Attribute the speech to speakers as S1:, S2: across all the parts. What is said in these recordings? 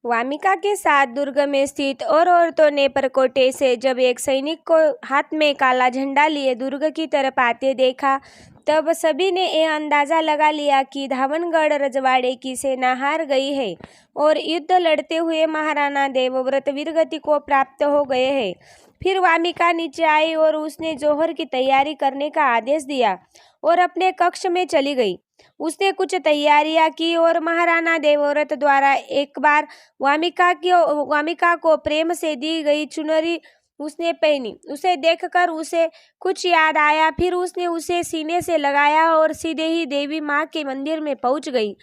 S1: वामिका के साथ दुर्ग में स्थित और औरतों ने परकोटे से जब एक सैनिक को हाथ में काला झंडा लिए दुर्ग की तरफ आते देखा, तब सभी ने यह अंदाजा लगा लिया कि धावनगढ़ रजवाड़े की सेना हार गई है और युद्ध लड़ते हुए महाराणा देवव्रत वीरगति को प्राप्त हो गए हैं। फिर वामिका नीचे आई और उसने जौहर की तैयारी करने का आदेश दिया और अपने कक्ष में चली गई। उसने कुछ तैयारियां की और महाराणा देवव्रत द्वारा एक बार वामिका को प्रेम से दी गई चुनरी उसने पहनी। उसे देखकर उसे कुछ याद आया। फिर उसने उसे सीने से लगाया और सीधे ही देवी माँ के मंदिर में पहुंच गई।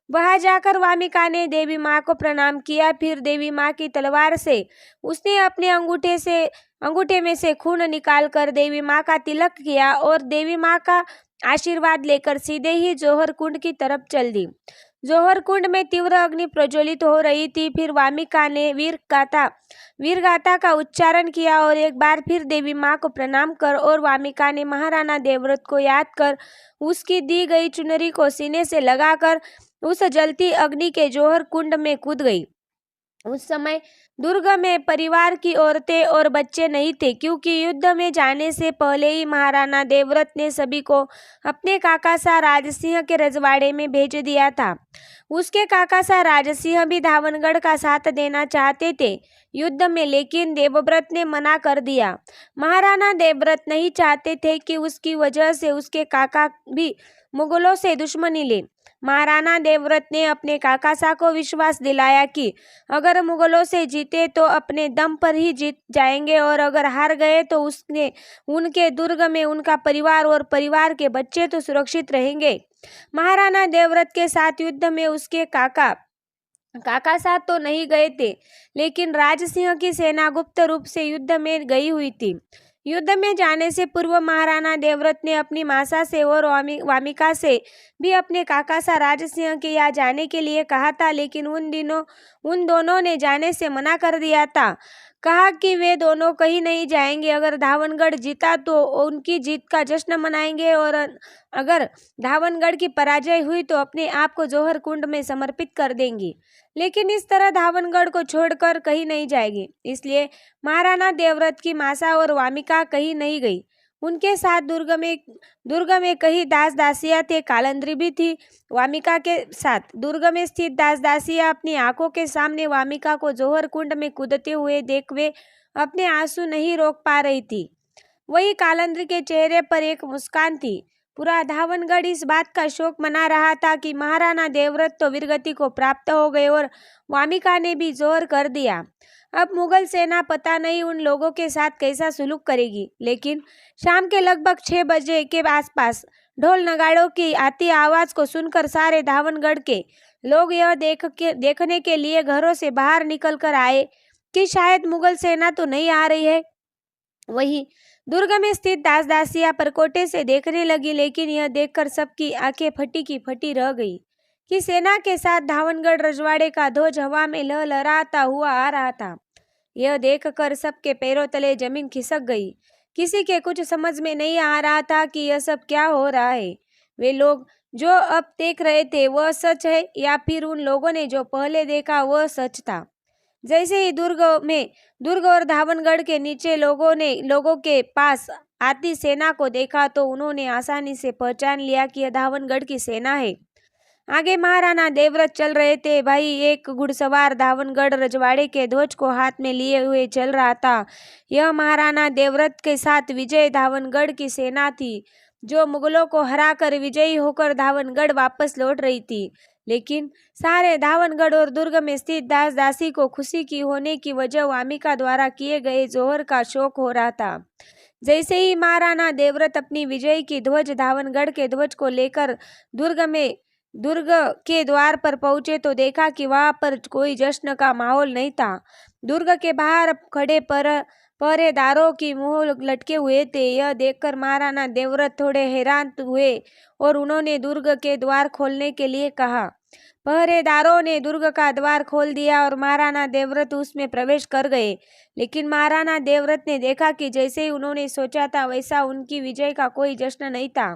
S1: वहां जाकर वामिका ने देवी माँ को प्रणाम किया। फिर देवी माँ की तलवार से उसने अपने अंगूठे में से खून निकालकर देवी माँ का तिलक किया और देवी माँ का आशीर्वाद लेकर सीधे ही जौहर कुंड की तरफ चल दी। जौहर कुंड में तीव्र अग्नि प्रज्वलित हो रही थी। फिर वामिका ने वीर गाथा का उच्चारण किया और एक बार फिर देवी माँ को प्रणाम कर और वामिका ने महाराणा देवव्रत को याद कर उसकी दी गई चुनरी को सीने से लगाकर उस जलती अग्नि के जौहर कुंड में कूद गई। उस समय दुर्ग में परिवार की औरतें और बच्चे नहीं थे, क्योंकि युद्ध में जाने से पहले ही महाराणा देवव्रत ने सभी को अपने काका सा राजसिंह के रजवाड़े में भेज दिया था। उसके काका सा राजसिंह भी धावनगढ़ का साथ देना चाहते थे युद्ध में, लेकिन देवव्रत ने मना कर दिया। महाराणा देवव्रत नहीं चाहते थे कि उसकी वजह से उसके काका भी मुगलों से दुश्मनी ले। महाराणा देवव्रत ने अपने काकासा को विश्वास दिलाया कि अगर मुगलों से जीते तो अपने दम पर ही जीत जाएंगे और अगर हार गए तो उनके दुर्ग में उनका परिवार और परिवार के बच्चे तो सुरक्षित रहेंगे। महाराणा देवव्रत के साथ युद्ध में उसके काका साथ तो नहीं गए थे, लेकिन राजसिंह की सेना गुप्त रूप से युद्ध में गई हुई थी। युद्ध में जाने से पूर्व महाराणा देवव्रत ने अपनी मासा से और वामिका से भी अपने काका सा राजसिंह के यहाँ जाने के लिए कहा था, लेकिन उन दोनों ने जाने से मना कर दिया था। कहा कि वे दोनों कहीं नहीं जाएंगे। अगर धावनगढ़ जीता तो उनकी जीत का जश्न मनाएंगे और अगर धावनगढ़ की पराजय हुई तो अपने आप को जौहर कुंड में समर्पित कर देंगी, लेकिन इस तरह धावनगढ़ को छोड़कर कहीं नहीं जाएगी। इसलिए महाराणा देवव्रत की मासा और वामिका कहीं नहीं गई। उनके साथ दुर्ग में कई दास दासियां थे, कालंद्री भी थी। वामिका के साथ दुर्ग में स्थित दास दासियां अपनी आंखों के सामने वामिका को जौहर कुंड में कूदते हुए देख वे अपने आंसू नहीं रोक पा रही थी। वही कालंद्री के चेहरे पर एक मुस्कान थी। पूरा धावनगढ़ इस बात का शोक मना रहा था कि महाराणा देवव्रत तो वीरगति को प्राप्त हो गए और वामिका ने भी जोहर कर दिया। अब मुगल सेना पता नहीं उन लोगों के साथ कैसा सुलूक करेगी। लेकिन शाम के लगभग 6 बजे के आसपास ढोल नगाड़ों की आती आवाज को सुनकर सारे धावनगढ़ के लोग यह देखने के लिए घरों से बाहर निकल कर आए कि शायद मुगल सेना तो नहीं आ रही है। वही दुर्ग में स्थित दास दासियां परकोटे से देखने लगी, लेकिन यह देखकर सबकी आंखें फटी की फटी रह गई कि सेना के साथ धावनगढ़ रजवाड़े का ध्वज हवा में लहलहाता हुआ आ रहा था। यह देखकर सबके पैरों तले जमीन खिसक गई। किसी के कुछ समझ में नहीं आ रहा था कि यह सब क्या हो रहा है। वे लोग जो अब देख रहे थे वह सच है या फिर उन लोगों ने जो पहले देखा वह सच था। जैसे ही दुर्ग और धावनगढ़ के नीचे लोगों के पास आती सेना को देखा तो उन्होंने आसानी से पहचान लिया कि यह धावनगढ़ की सेना है। आगे महाराणा देवव्रत चल रहे थे। भाई एक घुड़सवार धावनगढ़ रजवाड़े के ध्वज को हाथ में लिए हुए चल रहा था। यह महाराणा देवव्रत के साथ विजय धावनगढ़ की सेना थी, जो मुगलों को हराकर विजयी होकर धावनगढ़ वापस लौट रही थी। लेकिन सारे धावनगढ़ और दुर्ग में स्थित दास दासी को खुशी की होने की वजह वामिका द्वारा किए गए जोहर का शोक हो रहा था। जैसे ही महाराणा देवव्रत अपनी विजय की ध्वज धावनगढ़ के ध्वज को लेकर दुर्ग के द्वार पर पहुंचे तो देखा कि वहां पर कोई जश्न का माहौल नहीं था। दुर्ग के बाहर खड़े पहरेदारों की मुंह लटके हुए थे। यह देखकर महाराणा देवव्रत थोड़े हैरान हुए और उन्होंने दुर्ग के द्वार खोलने के लिए कहा। पहरेदारों ने दुर्ग का द्वार खोल दिया और महाराणा देवव्रत उसमें प्रवेश कर गए। लेकिन महाराणा देवव्रत ने देखा कि जैसे ही उन्होंने सोचा था वैसा उनकी विजय का कोई जश्न नहीं था।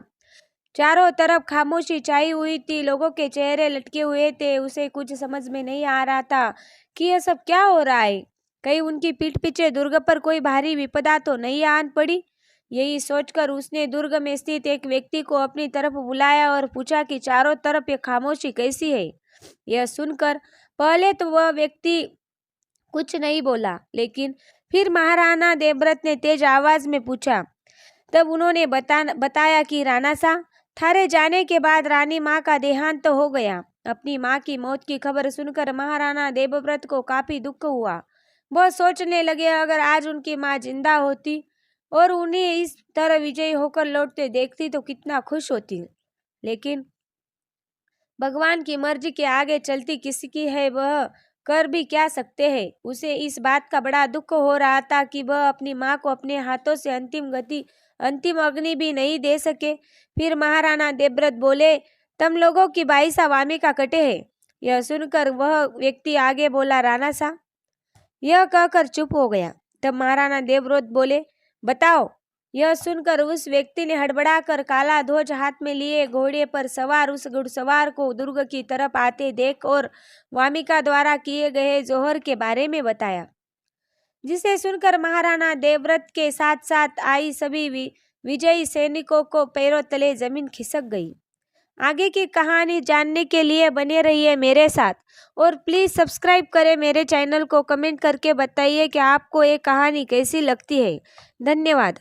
S1: चारों तरफ खामोशी छाई हुई थी, लोगों के चेहरे लटके हुए थे। उसे कुछ समझ में नहीं आ रहा था कि यह सब क्या हो रहा है। कहीं उनकी पीठ पीछे दुर्ग पर कोई भारी विपदा तो नहीं आन पड़ी। यही सोचकर उसने दुर्ग में स्थित एक व्यक्ति को अपनी तरफ बुलाया और पूछा कि चारों तरफ ये खामोशी कैसी है। यह सुनकर पहले तो वह व्यक्ति कुछ नहीं बोला, लेकिन फिर महाराणा देवव्रत ने तेज आवाज में पूछा। तब उन्होंने बताया कि राणा साहब, थारे जाने के बाद रानी माँ का देहांत तो हो गया। अपनी माँ की मौत की खबर सुनकर महाराणा देवव्रत को काफी दुख हुआ। वह सोचने लगे, अगर आज उनकी माँ जिंदा होती और उन्हें इस तरह विजयी होकर लौटते देखती तो कितना खुश होती। लेकिन भगवान की मर्जी के आगे चलती किसकी है, वह कर भी क्या सकते हैं। उसे इस बात का बड़ा दुख हो रहा था कि वह अपनी माँ को अपने हाथों से अंतिम अग्नि भी नहीं दे सके। फिर महाराणा देवव्रत बोले, तुम लोगों की बाईसा वामिका कटे है। यह सुनकर वह व्यक्ति आगे बोला, राणा साहब। यह कहकर चुप हो गया। तब महाराणा देवव्रत बोले, बताओ। यह सुनकर उस व्यक्ति ने हड़बड़ाकर काला ध्वज हाथ में लिए घोड़े पर सवार उस घुड़सवार को दुर्ग की तरफ आते देख और वामिका द्वारा किए गए जोहर के बारे में बताया, जिसे सुनकर महाराणा देवव्रत के साथ साथ आई सभी विजयी सैनिकों को पैरों तले जमीन खिसक गई। आगे की कहानी जानने के लिए बने रहिए मेरे साथ और प्लीज़ सब्सक्राइब करें मेरे चैनल को। कमेंट करके बताइए कि आपको ये कहानी कैसी लगती है। धन्यवाद।